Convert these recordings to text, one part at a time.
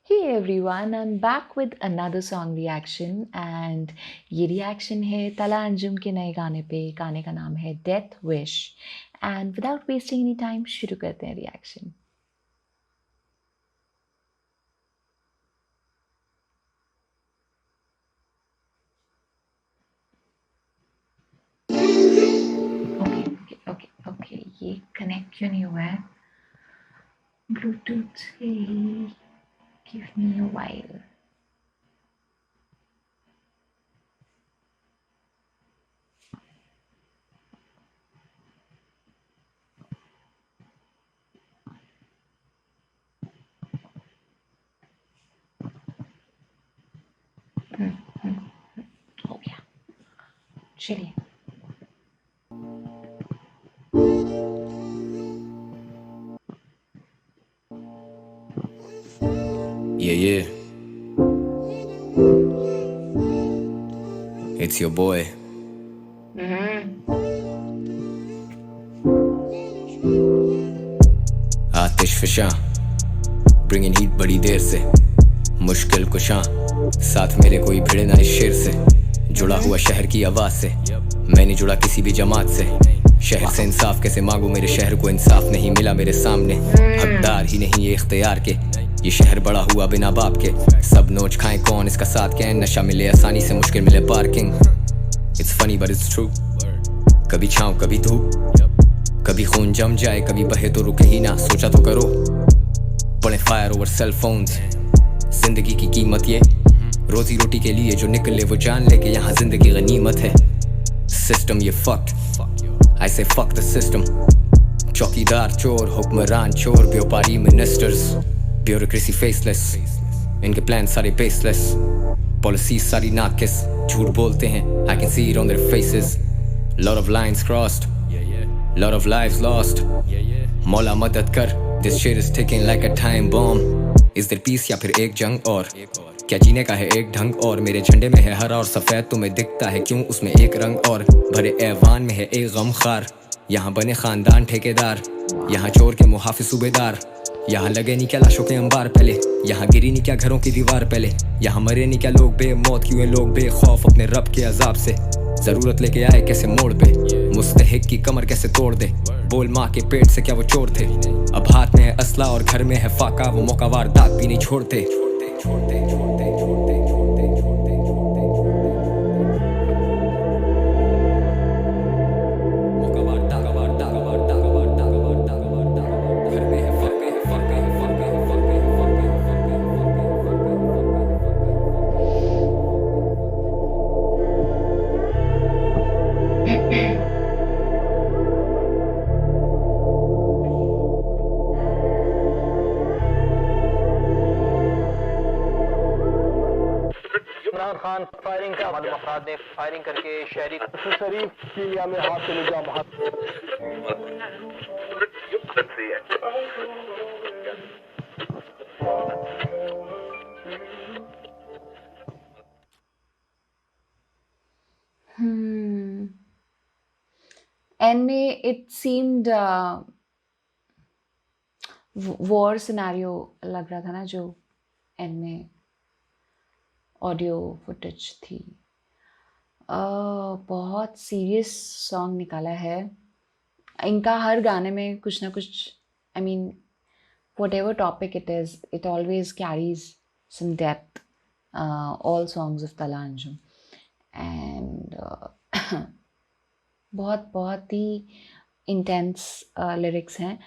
Hey everyone, I'm back with another song reaction and ये reaction है तला अंजुम के नए गाने पे। गाने का नाम है Death Wish and without wasting any time शुरू करते हैं reaction। ओके ये कनेक्ट क्यों नहीं हुआ है ब्लूटूथ से? Give me a while. हो गया, चलिए। Yeah. It's your boy. आतिश फिशां Bringing heat बड़ी देर से मुश्किल कुशां साथ मेरे कोई भिड़े ना इस शेर से जुड़ा हुआ शहर की आवाज से मैं नहीं जुड़ा किसी भी जमात से शहर से इंसाफ कैसे मांगू मेरे शहर को इंसाफ नहीं मिला मेरे सामने हकदार ही नहीं ये इख्तियार के ये शहर बड़ा हुआ बिना बाप के सब नोच खाएं कौन इसका साथ क्या है नशा मिले आसानी से मुश्किल मिले parking It's funny but it's true कभी छाँव कभी धूप कभी खून जम जाए कभी बहे तो रुके ही ना सोचा तो करो पड़े फायर ओवर सेल फोन्स जिंदगी की कीमत ये रोजी रोटी के लिए जो निकले वो जान ले के यहाँ जिंदगी गनीमत है सिस्टम ये fucked I say fuck the system चौकीदार चोर हुक्मरान चोर व्यापारी मिनिस्टर्स ब्यूरोक्रेसी फेसलेस इनके प्लान सारे बेसलेस पॉलिसीज सारी नाकिस झूठ बोलते हैं I can see it on their faces lot of lines crossed lot of lives lost मौला मदद कर this shit is ticking like a time bomb is there peace या फिर एक जंग और क्या जीने का है एक ढंग और मेरे झंडे में है हरा और सफेद तुम्हें दिखता है क्यों उसमें एक रंग और भरे ऐवान में है एक गमखार यहाँ बने खानदान ठेकेदार यहाँ चोर के मुहाफिज सूबेदार यहाँ लगे नहीं क्या लाशों के अंबार पहले यहाँ गिरी नहीं क्या घरों की दीवार पहले यहाँ मरे नहीं क्या लोग बेमौत क्यों हैं लोग बेखौफ अपने रब के अजाब से जरूरत लेके आए कैसे मोड़ पे मुस्तहिक की कमर कैसे तोड़ दे बोल माँ के पेट से क्या वो चोर थे अब हाथ में है असला और घर में है फाका वो मौकावार दाग भी नहीं छोड़ते इमरान खान फायरिंग का मालूम अफराद ने फायरिंग करके शहरी शरीफ सीरिया में हाथ से निजाम एंड में इट सीम्ड वॉर सिनेरियो लग रहा था ना जो एंड में ऑडियो फुटेज थी। बहुत सीरियस सॉन्ग निकाला है इनका। हर गाने में कुछ ना कुछ I mean whatever topic it is it always carries some depth all songs of Talha Anjum and बहुत ही इंटेंस लिरिक्स हैं।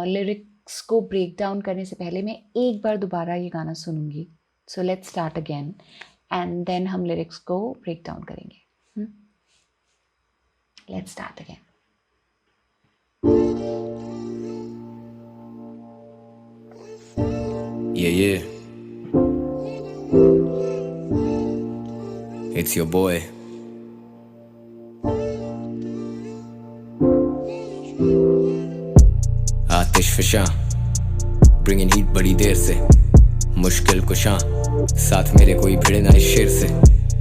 लिरिक्स को ब्रेक डाउन करने से पहले मैं एक बार दोबारा ये गाना सुनूंगी। So let's start again and then हम लिरिक्स को ब्रेक डाउन करेंगे। Let's start again. Yeah. It's your boy. आतिश फिशां Bringing heat बड़ी देर से मुश्किल कुशां साथ मेरे कोई भिड़े ना इस शेर से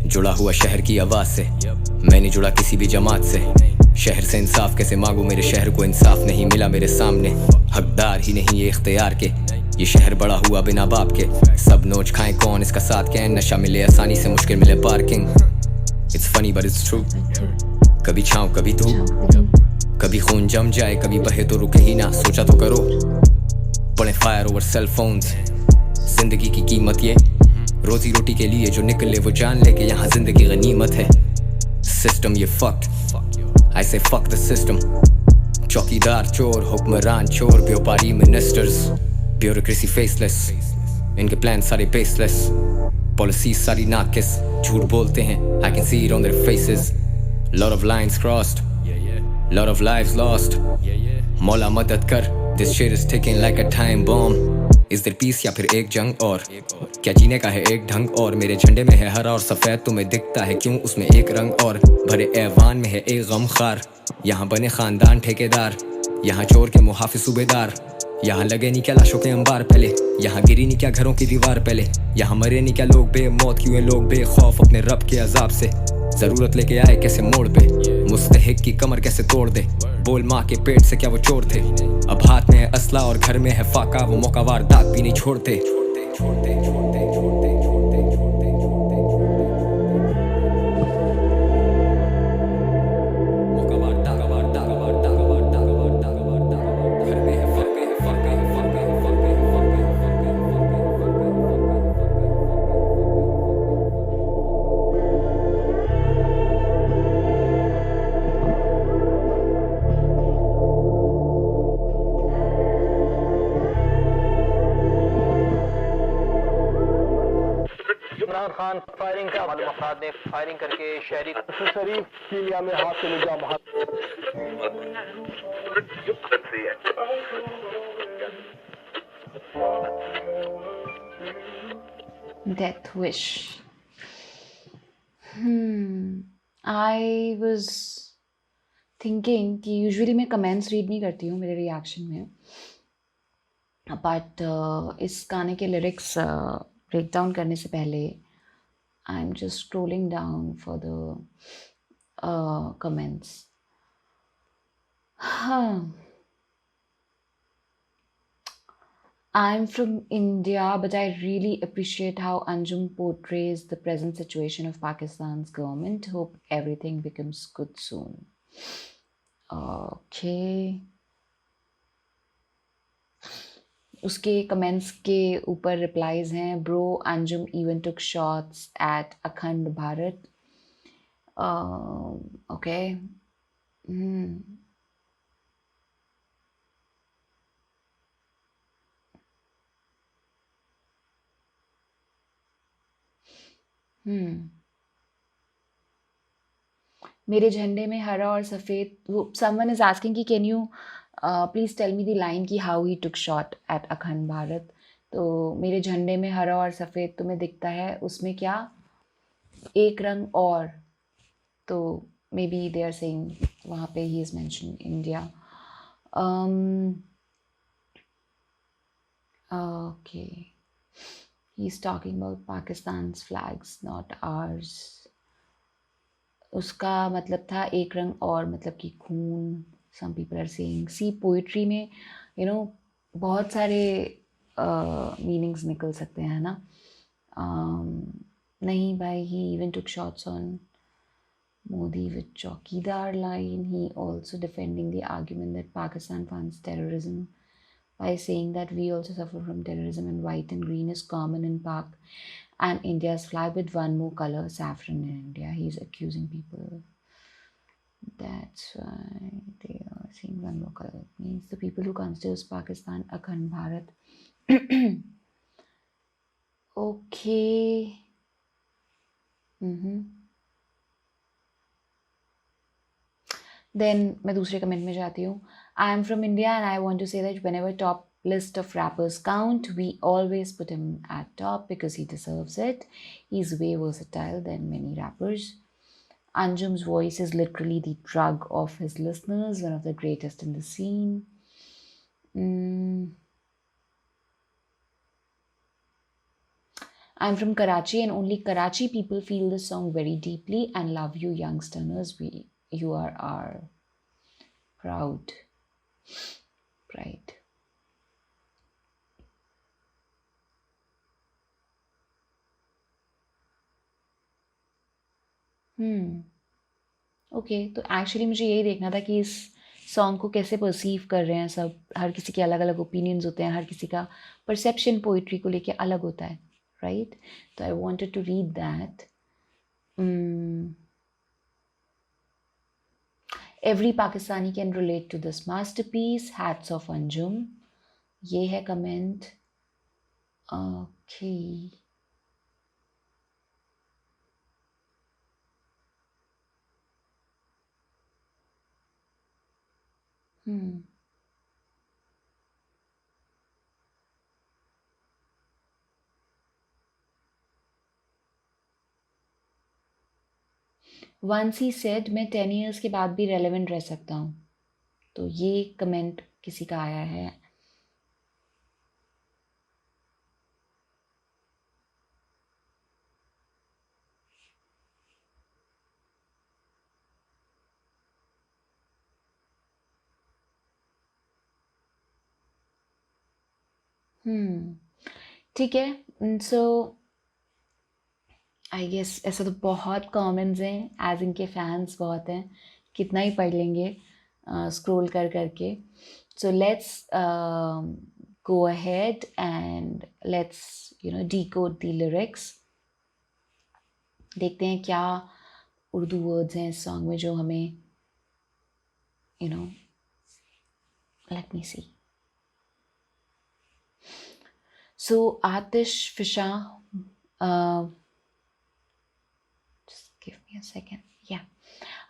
जुड़ा हुआ शहर की आवाज से मैं नहीं जुड़ा किसी भी जमात से शहर से इंसाफ कैसे मांगू मेरे शहर को इंसाफ नहीं मिला मेरे सामने हकदार ही नहीं ये इख्तियार के ये शहर बड़ा हुआ बिना बाप के, सब नोच खाएं कौन इसका साथ क्या है, नशा मिले आसानी से मुश्किल मिले parking. It's funny but it's true, कभी छाँव कभी धूप, कभी खून जम जाए कभी बहे तो रुके ही ना, सोचा तो करो। पड़े फायर ओवर सेल फोन्स, जिंदगी की कीमत ये, रोजी रोटी के लिए जो निकले वो जान ले के यहाँ जिंदगी गनीमत है। सिस्टम ये फक्ड, आई से फक द सिस्टम। चौकीदार चोर, हुक्मरान चोर, व्यापारी मिनिस्टर्स, ब्यूरोक्रेसी फेसलेस, इनके प्लान सारे बेसलेस, पॉलिसीज सारी नाकिस, झूठ बोलते हैं I can see it on their faces. Lot of lines crossed, lot of lives lost, मौला मदद कर, this shit is ticking like a time bomb. Is there peace या फिर एक जंग और, क्या जीने का है एक ढंग और, मेरे झंडे में है हरा और सफेद तुम्हें दिखता है क्यों उसमें एक रंग और, भरे ऐवान में है एक गम खार, यहाँ बने खानदान ठेकेदार, यहाँ चोर के मुहाफिज सूबेदार, यहाँ लगे नहीं क्या लाशों के अंबार पहले, यहाँ गिरी नहीं क्या घरों की दीवार पहले, यहाँ मरे नहीं क्या लोग बेमौत क्यों है लोग बेखौफ अपने रब के अजाब से, जरूरत लेके आए कैसे मोड़ पे, मुस्तहिक की कमर कैसे तोड़ दे, बोल माँ के पेट से क्या वो चोर थे, अब हाथ में है असला और घर में है फाका, वो मौका वारदात भी नहीं छोड़ते। इमरान खान फायरिंग का मालूम अफराद ने फायरिंग करके शहरी शरीफ कीमिया में हाथ से निजाम Death wish. I was thinking कि यूजुअली मैं कमेंट्स रीड नहीं करती हूँ मेरे रिएक्शन में, बट इस गाने के लिरिक्स ब्रेक डाउन करने से पहले I am just scrolling down for the comments. I'm from India, but I really appreciate how Anjum portrays the present situation of Pakistan's government. Hope everything becomes good soon. Okay. उसके comments के ऊपर replies हैं. Bro Anjum even took shots eight Akhand Bharat. Okay. मेरे झंडे में हरा और सफ़ेद. वो समवन इज आस्किंग कि can you please tell me the line कि how he took shot at Akhand Bharat. तो मेरे झंडे में हरा और सफ़ेद तुम्हें दिखता है, उसमें क्या एक रंग और. तो maybe they are saying वहाँ पे he is mention India. Okay, he is talking about Pakistan's flags not ours. उसका मतलब था एक रंग और, मतलब कि खून. Some people are saying, see poetry में बहुत सारे मीनिंग्स निकल सकते हैं ना. नहीं भाई, he even took shots on Modi with Chowkidar line. He also defending the argument that Pakistan funds terrorism by saying that we also suffer from terrorism and white and green is common in Pak and India's flag with one more color, saffron in India. He's accusing people. That's why they are seeing one more color. It means the people who considers Pakistan Akhand Bharat. Okay. Then मैं दूसरे comment में जाती हूँ. I am from India and I want to say that whenever top list of rappers count, we always put him at top because he deserves it. He's way versatile than many rappers. Anjum's voice is literally the drug of his listeners, one of the greatest in the scene. I'm from Karachi and only Karachi people feel this song very deeply and love you youngsters. You are our proud pride. Okay, तो actually मुझे यही देखना था कि इस song को कैसे perceive कर रहे हैं सब। हर किसी के अलग अलग ओपिनियंस होते हैं, हर किसी का परसेप्शन पोइट्री को लेके अलग होता है, राइट? तो I wanted to read that. Every Pakistani can relate to this masterpiece, hats off Anjum. ये है comment. Okay, once he said मैं 10 ईयर्स के बाद भी रेलेवेंट रह सकता हूँ। तो ये कमेंट किसी का आया है। ठीक है। सो आई गेस ऐसा तो बहुत कमेंट्स हैं, एज इनके फैंस बहुत हैं, कितना ही पढ़ लेंगे स्क्रॉल कर करके। So let's go ahead and let's decode the lyrics. देखते हैं क्या उर्दू वर्ड्स हैं इस सॉन्ग में जो हमें लेट मी सी। सो आतिश फिशा, give me a second, yeah,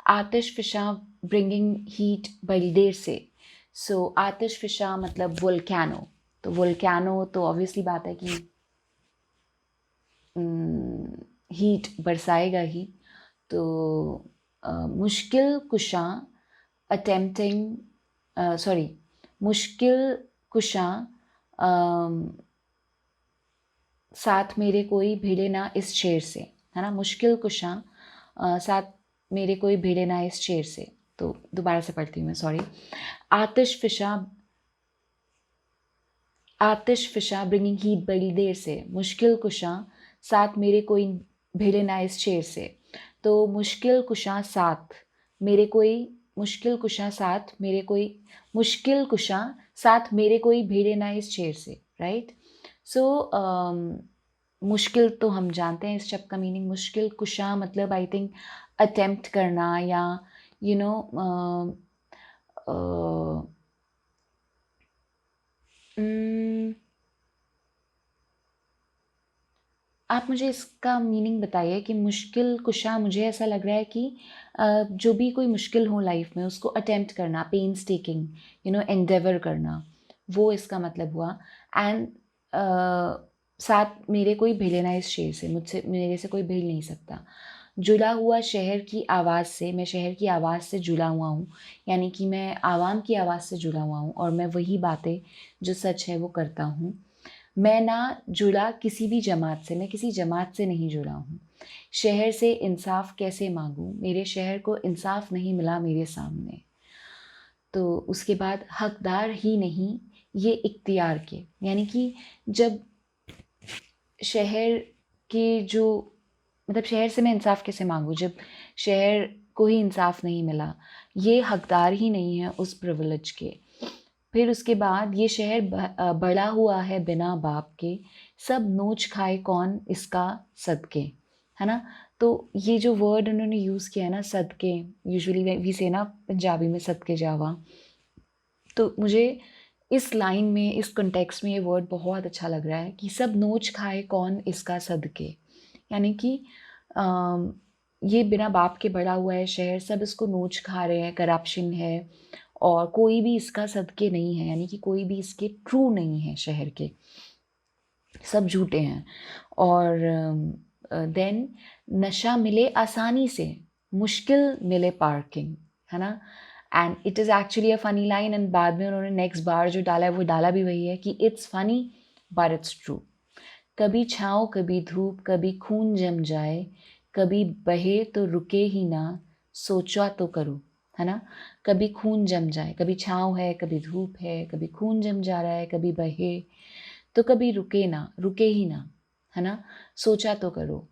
आतिश फिशा ब्रिंगिंग हीट बड़ी देर से। सो आतिश फिशा मतलब वोल्केनो। तो वोल्केनो तो ऑब्वियसली बात है कि हीट बरसाएगा ही। तो मुश्किल कुशा अटेम्प्टिंग सॉरी मुश्किल कुशा साथ मेरे कोई भिड़े ना इस शेर से, है ना? मुश्किल कुशा साथ मेरे कोई भिड़े ना इस शेर से। तो दोबारा से पढ़ती हूँ मैं, सॉरी। आतिश फिशा ब्रिंगिंग हीट बड़ी देर से, मुश्किल कुशा साथ मेरे कोई भिड़े ना इस शेर से। तो मुश्किल कुशा साथ मेरे कोई भिड़े ना इस शेर से, राइट? सो मुश्किल तो हम जानते हैं इस शब्द का मीनिंग। मुश्किल कुशा मतलब आई थिंक अटेम्प्ट करना या आप मुझे इसका मीनिंग बताइए कि मुश्किल कुशा, मुझे ऐसा लग रहा है कि जो भी कोई मुश्किल हो लाइफ में उसको अटेम्प्ट करना, पेन्स टेकिंग एंडेवर करना, वो इसका मतलब हुआ। एंड साथ मेरे कोई भिड़े ना इस शेर से, मेरे से कोई भिड़ नहीं सकता। जुड़ा हुआ शहर की आवाज़ से, मैं शहर की आवाज़ से जुड़ा हुआ हूँ, यानी कि मैं आवाम की आवाज़ से जुड़ा हुआ हूँ और मैं वही बातें जो सच है वो करता हूँ। मैं ना जुड़ा किसी भी जमात से, मैं किसी जमात से नहीं जुड़ा हूँ। शहर से इंसाफ कैसे मांगूँ, मेरे शहर को इंसाफ नहीं मिला मेरे सामने। तो उसके बाद हकदार ही नहीं ये इख्तियार के, यानी कि जब शहर के जो मतलब शहर से मैं इंसाफ कैसे मांगूँ जब शहर को ही इंसाफ नहीं मिला, ये हकदार ही नहीं है उस प्रिविलेज के। फिर उसके बाद ये शहर बड़ा हुआ है बिना बाप के, सब नोच खाए कौन इसका सदके, है ना? तो ये जो वर्ड उन्होंने यूज़ किया है ना, सदके, यूजुअली वी से ना पंजाबी में सदके जावा। तो मुझे इस लाइन में, इस कॉन्टेक्स्ट में ये वर्ड बहुत अच्छा लग रहा है कि सब नोच खाए कौन इसका सदके, यानी कि ये बिना बाप के बड़ा हुआ है शहर, सब इसको नोच खा रहे हैं, करप्शन है और कोई भी इसका सदके नहीं है, यानी कि कोई भी इसके ट्रू नहीं है शहर के, सब झूठे हैं। और देन नशा मिले आसानी से, मुश्किल मिले पार्किंग, है ना? And it is actually a funny line. And बाद में उन्होंने नेक्स्ट बार जो डाला है वो डाला भी वही है कि it's funny but it's true. कभी छाँव कभी धूप, कभी खून जम जाए, कभी बहे तो रुके ही ना, सोचा तो करूँ, है ना? कभी खून जम जाए, कभी छाँव है, कभी धूप है, कभी खून जम जा रहा है, कभी बहे तो कभी रुके ही ना, है ना? सोचा तो करो।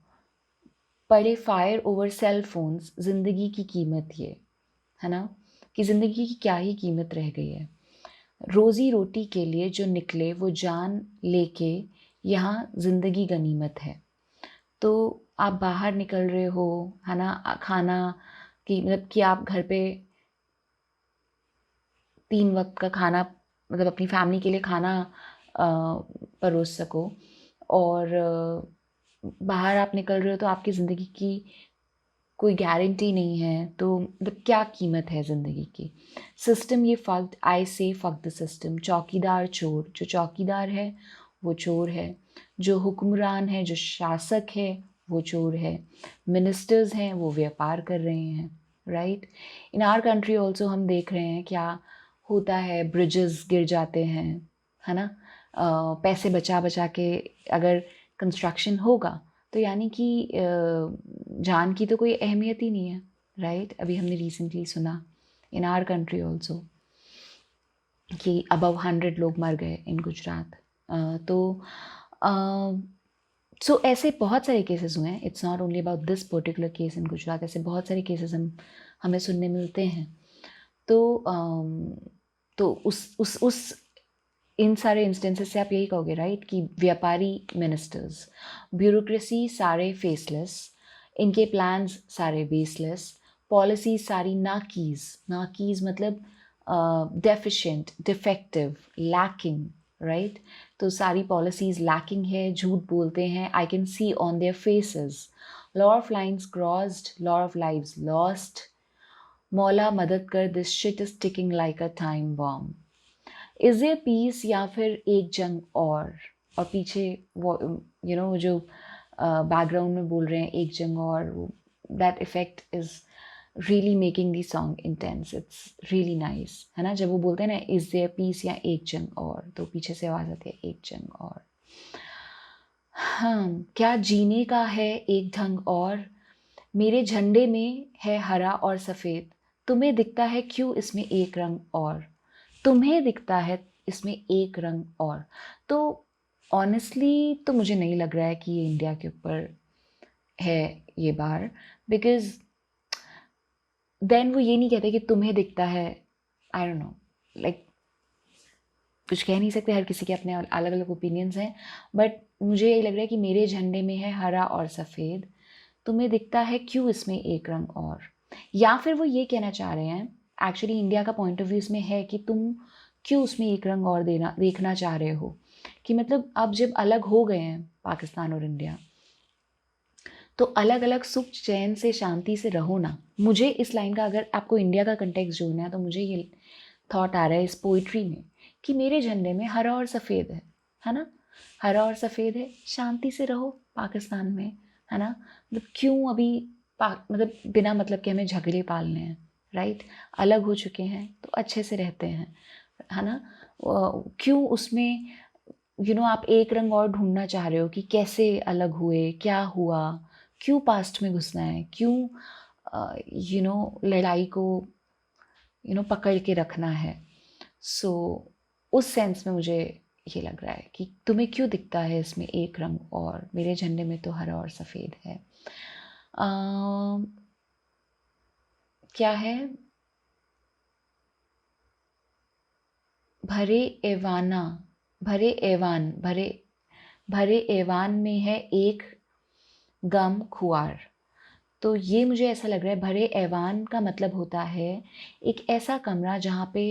पड़े फायर ओवर सेल फोन्स, ज़िंदगी की कीमत ये है ना, कि ज़िंदगी की क्या ही कीमत रह गई है। रोज़ी रोटी के लिए जो निकले वो जान लेके, यहाँ ज़िंदगी गनीमत है। तो आप बाहर निकल रहे हो, है ना, खाना की मतलब कि आप घर पे 3 वक़्त का खाना मतलब अपनी फैमिली के लिए खाना परोस सको, और बाहर आप निकल रहे हो तो आपकी ज़िंदगी की कोई गारंटी नहीं है, तो मतलब क्या कीमत है ज़िंदगी की। सिस्टम ये फ़क्ड, आई से फ़क द सिस्टम। चौकीदार चोर, जो चौकीदार है वो चोर है, जो हुक्मरान है, जो शासक है वो चोर है, मिनिस्टर्स हैं वो व्यापार कर रहे हैं, right. In our country also हम देख रहे हैं क्या होता है, ब्रिजेस गिर जाते हैं, है ना। पैसे बचा बचा के अगर कंस्ट्रक्शन होगा तो यानी कि जान की तो कोई अहमियत ही नहीं है, राइट। अभी हमने रिसेंटली सुना इन आवर कंट्री ऑल्सो कि अबव 100 लोग मर गए इन गुजरात। तो सो ऐसे बहुत सारे केसेस हुए हैं। It's not only about this particular case in Gujarat, ऐसे बहुत सारे केसेस हमें सुनने मिलते हैं। तो उस इन सारे इंस्टेंसेस से आप यही कहोगे, राइट, कि व्यापारी मिनिस्टर्स, ब्यूरोक्रेसी सारे फेसलेस, इनके प्लान्स सारे बेसलेस, पॉलिसी सारी नाकीज मतलब डेफिशिएंट, डिफेक्टिव, लैकिंग, राइट। तो सारी पॉलिसीज़ लैकिंग है, झूठ बोलते हैं, I can see on their faces. Lot of lines crossed, lot of lives lost, मौला मदद कर, this shit is ticking like a time bomb. Is a peace या फिर एक जंग और पीछे वो जो बैकग्राउंड में बोल रहे हैं एक जंग और, that effect is really making the song intense, it's really nice, है ना। जब वो बोलते हैं ना इज देयर पीस या एक जंग और, तो पीछे से आवाज़ आती है एक जंग और। हाँ, क्या जीने का है एक ढंग और, मेरे झंडे में है हरा और सफ़ेद, तुम्हें दिखता है क्यों इसमें एक रंग और, तुम्हें दिखता है इसमें एक रंग और। तो ऑनेस्टली तो मुझे नहीं लग रहा है कि ये इंडिया के ऊपर है ये बार, बिकॉज देन वो ये नहीं कहते कि तुम्हें दिखता है, आई डोंट नो, लाइक कुछ कह नहीं सकते, हर किसी के अपने अलग अलग ओपिनियंस हैं, बट मुझे यही लग रहा है कि मेरे झंडे में है हरा और सफ़ेद, तुम्हें दिखता है क्यों इसमें एक रंग और। या फिर वो ये कहना चाह रहे हैं, एक्चुअली इंडिया का पॉइंट ऑफ व्यू इसमें है कि तुम क्यों उसमें एक रंग और देखना चाह रहे हो, कि मतलब अब जब अलग हो गए हैं पाकिस्तान और इंडिया, तो अलग अलग सुख चैन से शांति से रहो ना। मुझे इस लाइन का, अगर आपको इंडिया का कंटेक्स्ट जोड़ना है, तो मुझे ये थॉट आ रहा है इस पोइट्री में कि मेरे झंडे में हरा और सफ़ेद है ना, हरा और सफ़ेद है, शांति से रहो पाकिस्तान में, है ना। मतलब क्यों अभी मतलब बिना मतलब के हमें झगड़े पालने हैं, राइट। अलग हो चुके हैं तो अच्छे से रहते हैं, है ना। क्यों उसमें आप एक रंग और ढूंढना चाह रहे हो कि कैसे अलग हुए, क्या हुआ, क्यों पास्ट में घुसना है, क्यों लड़ाई को पकड़ के रखना है। सो उस सेंस में मुझे ये लग रहा है कि तुम्हें क्यों दिखता है इसमें एक रंग और, मेरे झंडे में तो हरा और सफ़ेद है। क्या है, भरे एवाना, भरे एवान, भरे एवान में है एक गम खुआर। तो ये मुझे ऐसा लग रहा है, भरे ऐवान का मतलब होता है एक ऐसा कमरा जहाँ पे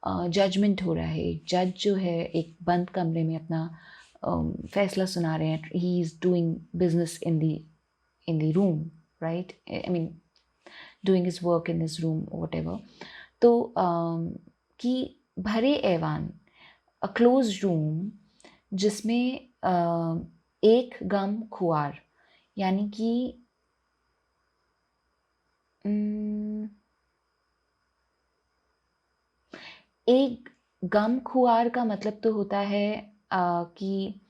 जजमेंट हो रहा है, एक जज जो है एक बंद कमरे में अपना फैसला सुना रहे हैं, he is doing business in the room, right, I mean doing his work in this room what ever. तो कि भरे ऐवान, अ क्लोज रूम जिसमें एक गम खुआर, यानी कि एक गम खुआर का मतलब तो होता है कि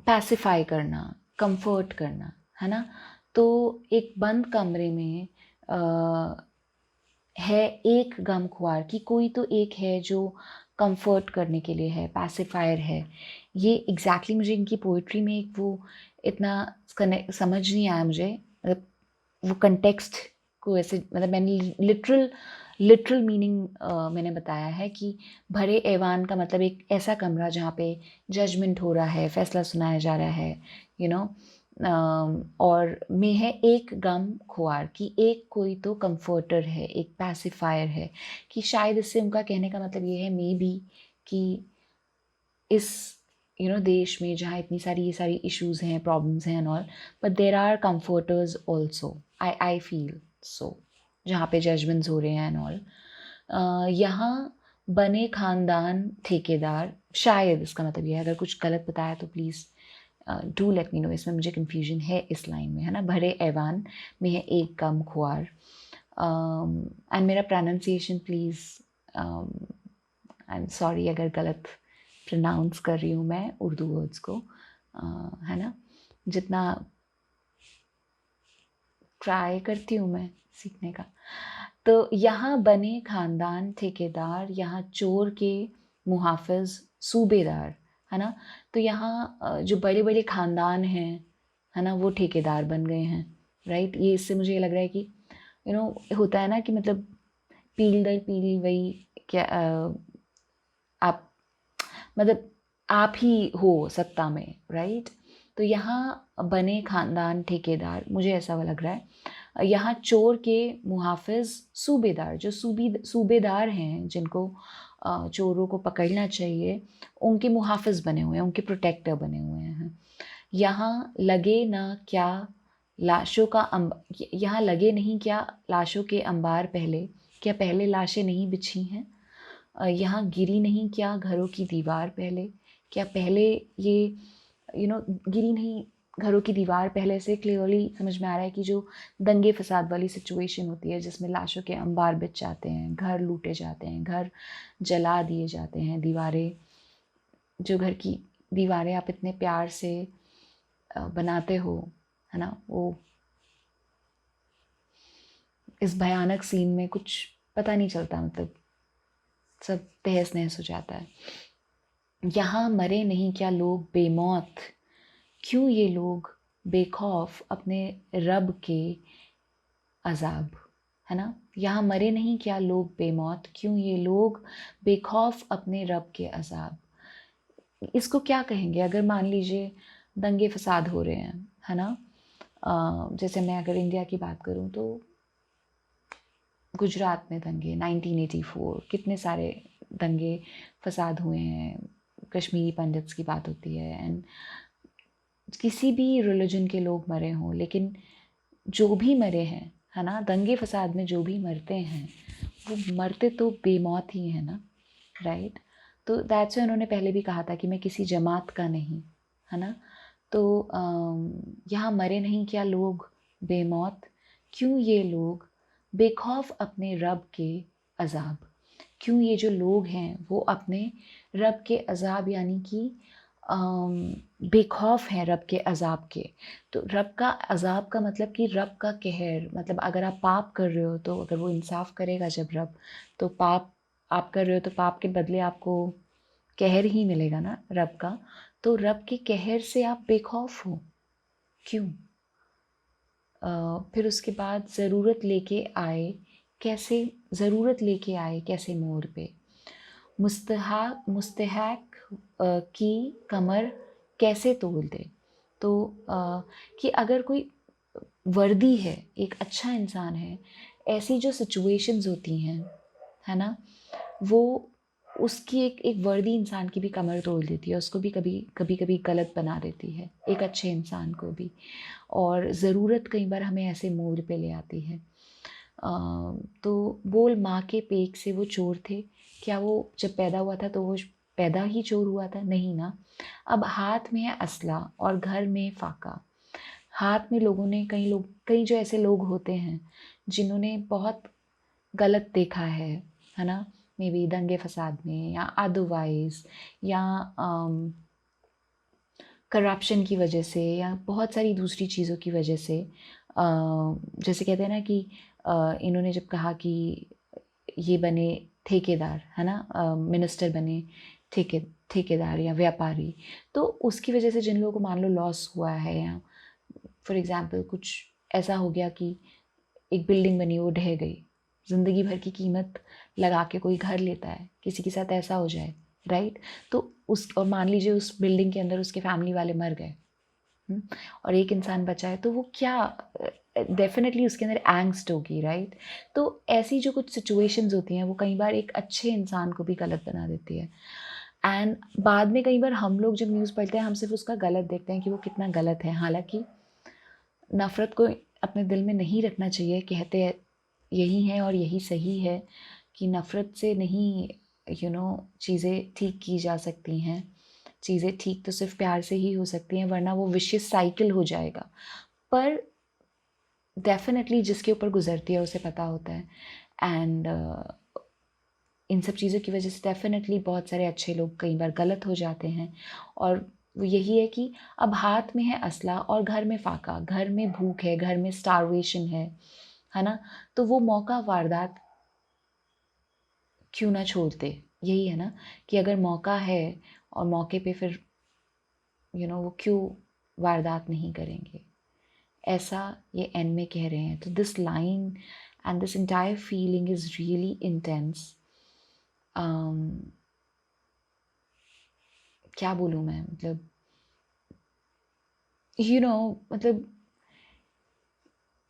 पैसिफाई करना, कंफर्ट करना, है ना। तो एक बंद कमरे में है एक गम खुआर, कि कोई तो एक है जो कंफर्ट करने के लिए है, पैसिफायर है। ये एग्जैक्टली मुझे इनकी पोइट्री में एक वो इतना समझ नहीं आया मुझे, मतलब वो कंटेक्स्ट को ऐसे, मतलब मैंने लिटरल मीनिंग मैंने बताया है कि भरे ऐवान का मतलब एक ऐसा कमरा जहाँ पे जजमेंट हो रहा है, फैसला सुनाया जा रहा है, यू नो। और में है एक गम खुआर, कि एक कोई तो कंफर्टर है, एक पैसिफायर है, कि शायद इससे उनका कहने का मतलब ये है मे बी कि इस देश में जहाँ इतनी सारी ये सारी इश्यूज हैं, प्रॉब्लम्स हैं and all, but there are comforters also, I feel so, जहाँ पे जजमेंट्स हो रहे हैं एंड ऑल। यहाँ बने खानदान ठेकेदार, शायद इसका मतलब ये है, अगर कुछ गलत बताया तो please do let me know, इसमें मुझे कन्फ्यूजन है इस लाइन में, है ना। भरे ऐवान में है एक गम खुआर, एंड मेरा pronunciation please, I am sorry अगर गलत प्रोनाउंस कर रही हूँ मैं उर्दू वर्ड्स को, है ना। जितना ट्राई करती हूँ मैं सीखने का। तो यहाँ बने खानदान ठेकेदार, यहाँ चोर के मुहाफिज सूबेदार, है ना। तो यहाँ जो बड़े बड़े खानदान हैं, है ना, वो ठेकेदार बन गए हैं, राइट। ये इससे मुझे लग रहा है कि होता है ना कि मतलब पीढ़ी दर पीढ़ी वही क्या, आप मतलब आप ही हो सत्ता में, राइट। तो यहाँ बने खानदान ठेकेदार, मुझे ऐसा लग रहा है। यहाँ चोर के मुहाफिज सूबेदार, जो सूबेदार हैं जिनको चोरों को पकड़ना चाहिए, उनके मुहाफिज बने हुए हैं, उनके प्रोटेक्टर बने हुए हैं। यहाँ लगे ना क्या लाशों का यहाँ लगे नहीं क्या लाशों के अंबार पहले, क्या पहले लाशें नहीं बिछी हैं। यहाँ गिरी नहीं क्या घरों की दीवार पहले, क्या पहले ये गिरी नहीं घरों की दीवार पहले। से क्लियरली समझ में आ रहा है कि जो दंगे फसाद वाली सिचुएशन होती है जिसमें लाशों के अंबार बिछ जाते हैं, घर लूटे जाते हैं, घर जला दिए जाते हैं, दीवारें, जो घर की दीवारें आप इतने प्यार से बनाते हो, है ना, वो इस भयानक सीन में कुछ पता नहीं चलता, मतलब सब तहस नहस हो जाता है। यहाँ मरे नहीं क्या लोग बेमौत, क्यों ये लोग बेखौफ अपने रब के अजाब, है ना। यहाँ मरे नहीं क्या लोग बेमौत, क्यों ये लोग बेखौफ अपने रब के अजाब। इसको क्या कहेंगे अगर मान लीजिए दंगे फसाद हो रहे हैं, है ना। जैसे मैं अगर इंडिया की बात करूँ तो गुजरात में दंगे 1984, कितने सारे दंगे फसाद हुए हैं, कश्मीरी पंडित्स की बात होती है, एंड किसी भी रिलीजन के लोग मरे हों, लेकिन जो भी मरे हैं, है ना, दंगे फसाद में जो भी मरते हैं वो मरते तो बेमौत ही है ना, राइट। तो दैट्स व्हाई उन्होंने पहले भी कहा था कि मैं किसी जमात का नहीं, है ना। तो यहाँ मरे नहीं क्या लोग बेमौत, क्यों ये लोग बेखौफ अपने रब के अजाब, क्यों ये जो लोग हैं वो अपने रब के अजाब यानी कि बेखौफ हैं रब के अजाब के। तो रब का अजाब का मतलब कि रब का कहर, मतलब अगर आप पाप कर रहे हो तो अगर वो इंसाफ करेगा जब रब, तो पाप आप कर रहे हो तो पाप के बदले आपको कहर ही मिलेगा ना रब का। तो रब के कहर से आप बेखौफ हो क्यों। फिर उसके बाद ज़रूरत लेके आए कैसे मोड़ पे, मुस्तहक की कमर कैसे तोड़ दे। तो कि अगर कोई वर्दी है, एक अच्छा इंसान है, ऐसी जो सिचुएशंस होती हैं, है ना, वो उसकी एक वर्दी इंसान की भी कमर तोड़ देती है, उसको भी कभी गलत बना देती है, एक अच्छे इंसान को भी। और ज़रूरत कई बार हमें ऐसे मोड़ पे ले आती है। तो बोल माँ के पेट से वो चोर थे, क्या वो जब पैदा हुआ था तो वो पैदा ही चोर हुआ था, नहीं ना। अब हाथ में है असला और घर में फाका। हाथ में लोगों ने, कई जो ऐसे लोग होते हैं जिन्होंने बहुत गलत देखा है ना, मे बी दंगे फसाद में या अदरवाइज, या करप्शन की वजह से या बहुत सारी दूसरी चीज़ों की वजह से। जैसे कहते हैं ना कि इन्होंने जब कहा कि ये बने ठेकेदार, है ना, मिनिस्टर बने, ठेकेदार या व्यापारी, तो उसकी वजह से जिन लोगों को मान लो लॉस हुआ है, या फॉर एग्जांपल कुछ ऐसा हो गया कि एक बिल्डिंग बनी वो ढह गई, ज़िंदगी भर की कीमत लगा के कोई घर लेता है, किसी के साथ ऐसा हो जाए, राइट? तो उस, और मान लीजिए उस बिल्डिंग के अंदर उसके फैमिली वाले मर गए, और एक इंसान बचा है, तो वो क्या, डेफिनेटली उसके अंदर एंग्स्ट होगी, राइट? तो ऐसी जो कुछ सिचुएशंस होती हैं वो कई बार एक अच्छे इंसान को भी गलत बना देती है। एंड बाद में कई बार हम लोग जब न्यूज़ पढ़ते हैं हम सिर्फ उसका गलत देखते हैं कि वो कितना गलत है, हालांकि नफ़रत को अपने दिल में नहीं रखना चाहिए। कहते हैं यही है और यही सही है कि नफ़रत से नहीं, चीज़ें ठीक की जा सकती हैं। चीज़ें ठीक तो सिर्फ प्यार से ही हो सकती हैं, वरना वो विशियस साइकिल हो जाएगा। पर डेफिनेटली जिसके ऊपर गुजरती है उसे पता होता है। एंड इन सब चीज़ों की वजह से डेफिनेटली बहुत सारे अच्छे लोग कई बार गलत हो जाते हैं। और वो यही है कि अब हाथ में है असला और घर में फाका, घर में भूख है, घर में स्टारवेशन है ना? तो वो मौका वारदात क्यों ना छोड़ते, यही है ना, कि अगर मौका है और मौके पे फिर वो क्यों वारदात नहीं करेंगे, ऐसा ये एंड में कह रहे हैं। तो this line and this entire feeling is really intense. क्या बोलूँ मैं, मतलब मतलब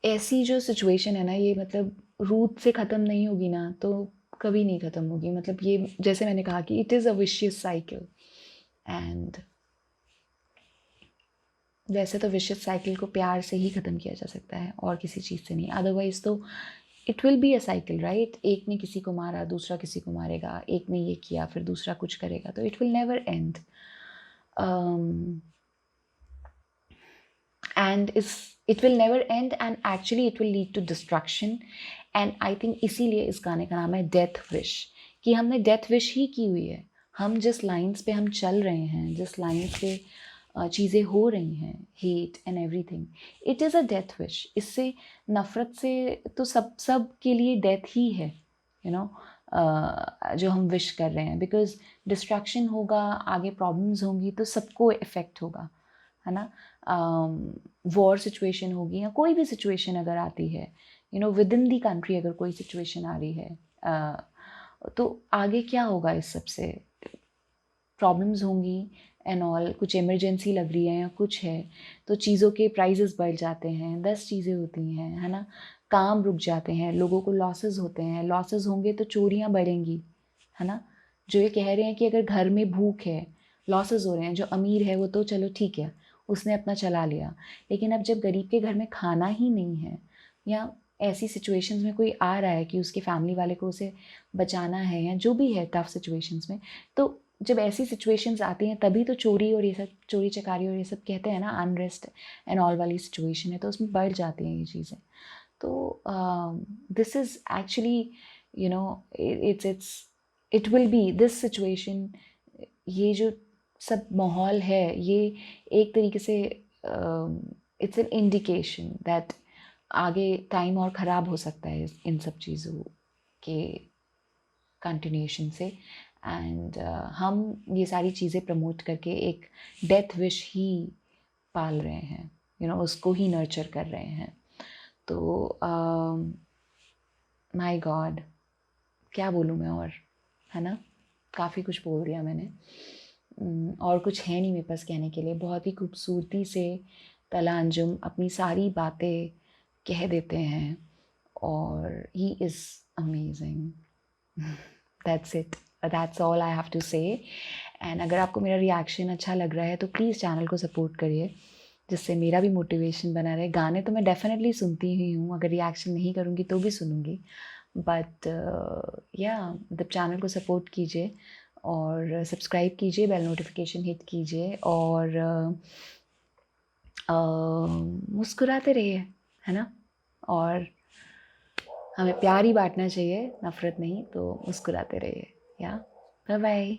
ऐसी जो सिचुएशन है ना, ये मतलब रूट से ख़त्म नहीं होगी ना तो कभी नहीं ख़त्म होगी। मतलब ये जैसे मैंने कहा कि it is a vicious cycle. And वैसे तो विशियस साइकिल को प्यार से ही ख़त्म किया जा सकता है और किसी चीज़ से नहीं, अदरवाइज़ तो it will be a cycle, right? एक ने किसी को मारा, दूसरा किसी को मारेगा, एक ने ये किया फिर दूसरा कुछ करेगा, तो it will never and. and it will never end, and actually it will lead to destruction. And I think इसीलिए इस गाने का नाम है डेथ विश, कि हमने डेथ विश ही की हुई है। हम जिस लाइंस पे हम चल रहे हैं, जिस लाइंस पे चीज़ें हो रही हैं, hate and everything, it is a death wish. इससे नफ़रत से तो सब के लिए डेथ ही है, जो हम विश कर रहे हैं, बिकॉज डिस्ट्रैक्शन होगा, आगे प्रॉब्लम्स होंगी तो सबको इफ़ेक्ट होगा, है ना? वॉर सिचुएशन होगी या कोई भी सिचुएशन अगर आती है, विद इन दी कंट्री अगर कोई सिचुएशन आ रही है, तो आगे क्या होगा, इस सब से प्रॉब्लम्स होंगी एंड ऑल। कुछ इमरजेंसी लग रही है या कुछ है तो चीज़ों के प्राइजेस बढ़ जाते हैं, 10 चीज़ें होती हैं, है ना? काम रुक जाते हैं, लोगों को लॉसेस होते हैं, लॉसेस होंगे तो चोरियाँ बढ़ेंगी, है ना? जो ये कह रहे हैं कि अगर घर में भूख है, लॉसेस हो रहे हैं, जो अमीर है वो तो चलो ठीक है, उसने अपना चला लिया, लेकिन अब जब गरीब के घर में खाना ही नहीं है, या ऐसी सिचुएशंस में कोई आ रहा है कि उसके फैमिली वाले को उसे बचाना है, या जो भी है टफ सिचुएशंस में, तो जब ऐसी सिचुएशंस आती हैं तभी तो चोरी और ये सब, चोरी चकारी और ये सब कहते हैं ना, अनरेस्ट एंड ऑल वाली सिचुएशन है, तो उसमें बढ़ जाती हैं ये चीज़ें। तो this is actually it will be this situation, ये जो सब माहौल है, ये एक तरीके से इट्स एन इंडिकेशन दैट आगे टाइम और ख़राब हो सकता है इन सब चीज़ों के कंटिन्यूएशन से। एंड हम ये सारी चीज़ें प्रमोट करके एक डेथ विश ही पाल रहे हैं, उसको ही नर्चर कर रहे हैं। तो माय गॉड, क्या बोलूँ मैं, और है ना, काफ़ी कुछ बोल दिया मैंने। और कुछ है नहीं मेरे पास कहने के लिए। बहुत ही खूबसूरती से तला अंजुम अपनी सारी बातें कह देते हैं और he is amazing. That's it, that's all I have to say. And अगर आपको मेरा रिएक्शन अच्छा लग रहा है तो प्लीज़ चैनल को सपोर्ट करिए, जिससे मेरा भी मोटिवेशन बना रहे। गाने तो मैं डेफिनेटली सुनती ही हूँ, अगर रिएक्शन नहीं करूँगी तो भी सुनूँगी, बट या मतलब चैनल को सपोर्ट कीजिए और सब्सक्राइब कीजिए, बेल नोटिफिकेशन हिट कीजिए और मुस्कुराते रहिए, है ना? और हमें प्यार ही बांटना चाहिए, नफ़रत नहीं, तो मुस्कुराते रहिए। या बाय बाय।